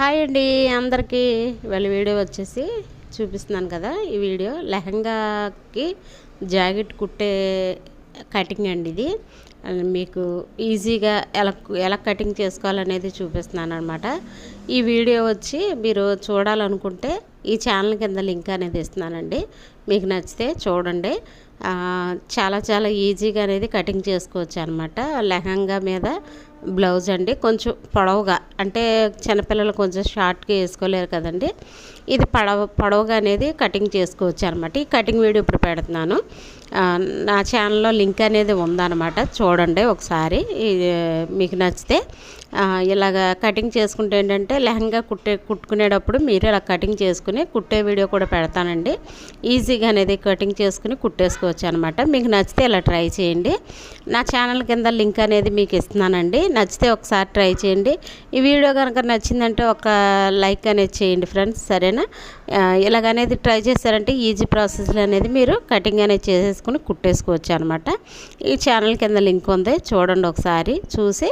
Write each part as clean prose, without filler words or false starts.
Hi అండి అందరికీ. ఇవాళ వీడియో వచ్చేసి చూపిస్తున్నాను కదా. ఈ వీడియో లెహంగాకి జాకెట్ కుట్టే కటింగ్ అండి. ఇది మీకు ఈజీగా ఎలా కటింగ్ చేసుకోవాలనేది చూపిస్తున్నాను అనమాట. ఈ వీడియో వచ్చి మీరు చూడాలనుకుంటే ఈ ఛానల్ కింద లింక్ అనేది ఇస్తున్నానండి. మీకు నచ్చితే చూడండి. చాలా ఈజీగా అనేది కటింగ్ చేసుకోవచ్చు అనమాట. లెహంగా మీద బ్లౌజ్ అండి, కొంచెం పొడవుగా, అంటే చిన్నపిల్లలు కొంచెం షార్ట్గా వేసుకోలేరు కదండి. ఇది పొడవుగా అనేది కటింగ్ చేసుకోవచ్చు అనమాట. ఈ కటింగ్ వీడియో ఇప్పుడు పెడుతున్నాను. నా ఛానల్లో లింక్ అనేది ఉందన్నమాట. చూడండి ఒకసారి. మీకు నచ్చితే ఇలాగ కటింగ్ చేసుకుంటే ఏంటంటే లెహంగా కుట్టుకునేటప్పుడు మీరు ఇలా కటింగ్ చేసుకుని కుట్టే వీడియో కూడా పెడతానండి. ఈజీగా అనేది కటింగ్ చేసుకుని కుట్టేసుకోవచ్చు అనమాట. మీకు నచ్చితే ఇలా ట్రై చేయండి. నా ఛానల్ కింద లింక్ అనేది మీకు ఇస్తున్నానండి. నచ్చితే ఒకసారి ట్రై చేయండి. ఈ వీడియో కనుక నచ్చిందంటే ఒక లైక్ అనేది చేయండి ఫ్రెండ్స్, సరేనా? ఇలాగనేది ట్రై చేశారంటే ఈజీ ప్రాసెస్లో అనేది మీరు కటింగ్ అనేది చేసేసుకుని కుట్టేసుకోవచ్చు అనమాట. ఈ ఛానల్ కింద లింక్ ఉంది, చూడండి ఒకసారి. చూసి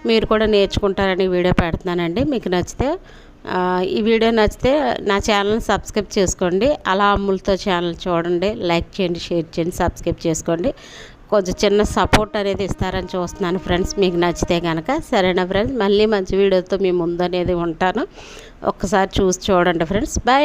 మీరు కూడా నేర్చుకుంటారని వీడియో పెడుతున్నానండి. మీకు నచ్చితే ఈ వీడియో నచ్చితే నా ఛానల్ని సబ్స్క్రైబ్ చేసుకోండి. అలా అమ్ములతో ఛానల్ చూడండి, లైక్ చేయండి, షేర్ చేయండి, సబ్స్క్రైబ్ చేసుకోండి. కొంచెం చిన్న సపోర్ట్ అనేది ఇస్తారని చూస్తున్నాను ఫ్రెండ్స్, మీకు నచ్చితే కనుక. సరేనా ఫ్రెండ్స్? మళ్ళీ మంచి వీడియోతో మీ ముందు అనేది ఉంటాను. ఒక్కసారి చూసి చూడండి ఫ్రెండ్స్. బాయ్.